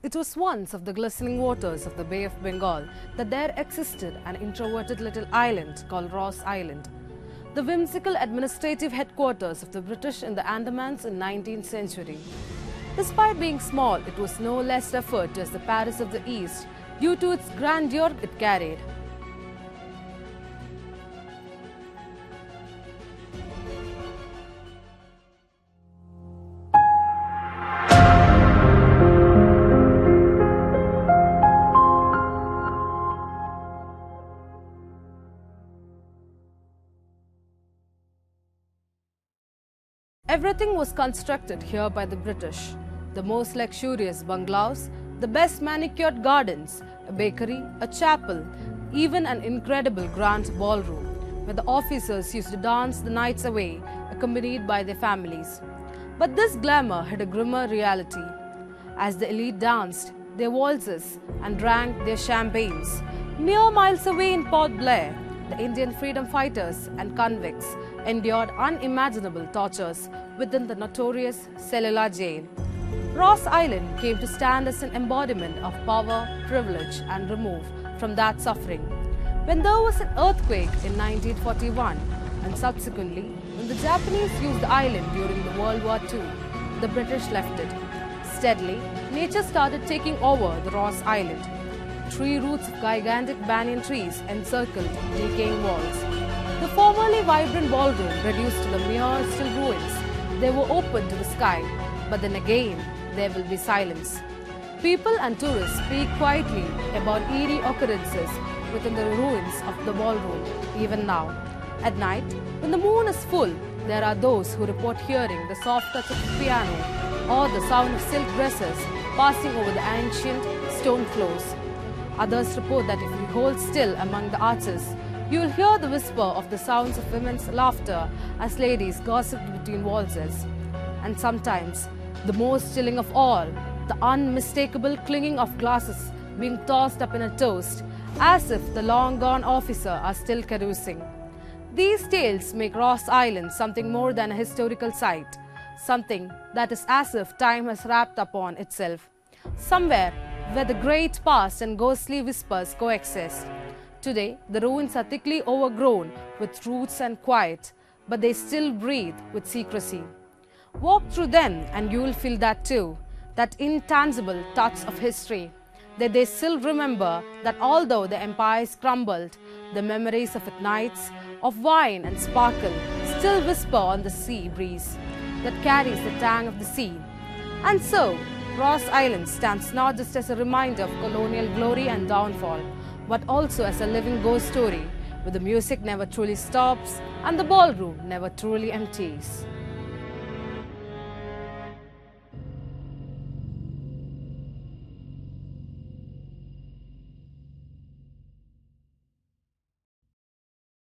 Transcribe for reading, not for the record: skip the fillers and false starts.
It was once of the glistening waters of the Bay of Bengal that there existed an introverted little island called Ross Island, the whimsical administrative headquarters of the British in the Andamans in 19th century. Despite being small, it was no less referred to as the Paris of the East due to its grandeur it carried. Everything was constructed here by the British. The most luxurious bungalows, the best manicured gardens, a bakery, a chapel, even an incredible grand ballroom, where the officers used to dance the nights away, accompanied by their families. But this glamour had a grimmer reality. As the elite danced their waltzes and drank their champagnes, mere miles away in Port Blair, the Indian freedom fighters and convicts endured unimaginable tortures within the notorious cellular jail. Ross Island came to stand as an embodiment of power, privilege and remove from that suffering. When there was an earthquake in 1941 and subsequently when the Japanese used the island during the World War II, the British left it. Steadily, nature started taking over the Ross Island. Tree roots of gigantic banyan trees encircled decaying walls. The formerly vibrant ballroom reduced to the mere still ruins. They were open to the sky, but then again there will be silence. People and tourists speak quietly about eerie occurrences within the ruins of the ballroom, even now. At night, when the moon is full, there are those who report hearing the soft touch of the piano or the sound of silk dresses passing over the ancient stone floors. Others report that if you hold still among the arches, you will hear the whisper of the sounds of women's laughter as ladies gossip between waltzes. And sometimes, the most chilling of all, the unmistakable clinging of glasses being tossed up in a toast, as if the long-gone officer are still carousing. These tales make Ross Island something more than a historical site, something that is as if time has wrapped upon itself, somewhere where the great past and ghostly whispers coexist. Today, the ruins are thickly overgrown with roots and quiet, but they still breathe with secrecy. Walk through them and you will feel that too, that intangible touch of history, that they still remember that although the empires crumbled, the memories of its nights of wine and sparkle still whisper on the sea breeze that carries the tang of the sea. And so, Ross Island stands not just as a reminder of colonial glory and downfall, but also as a living ghost story where the music never truly stops and the ballroom never truly empties.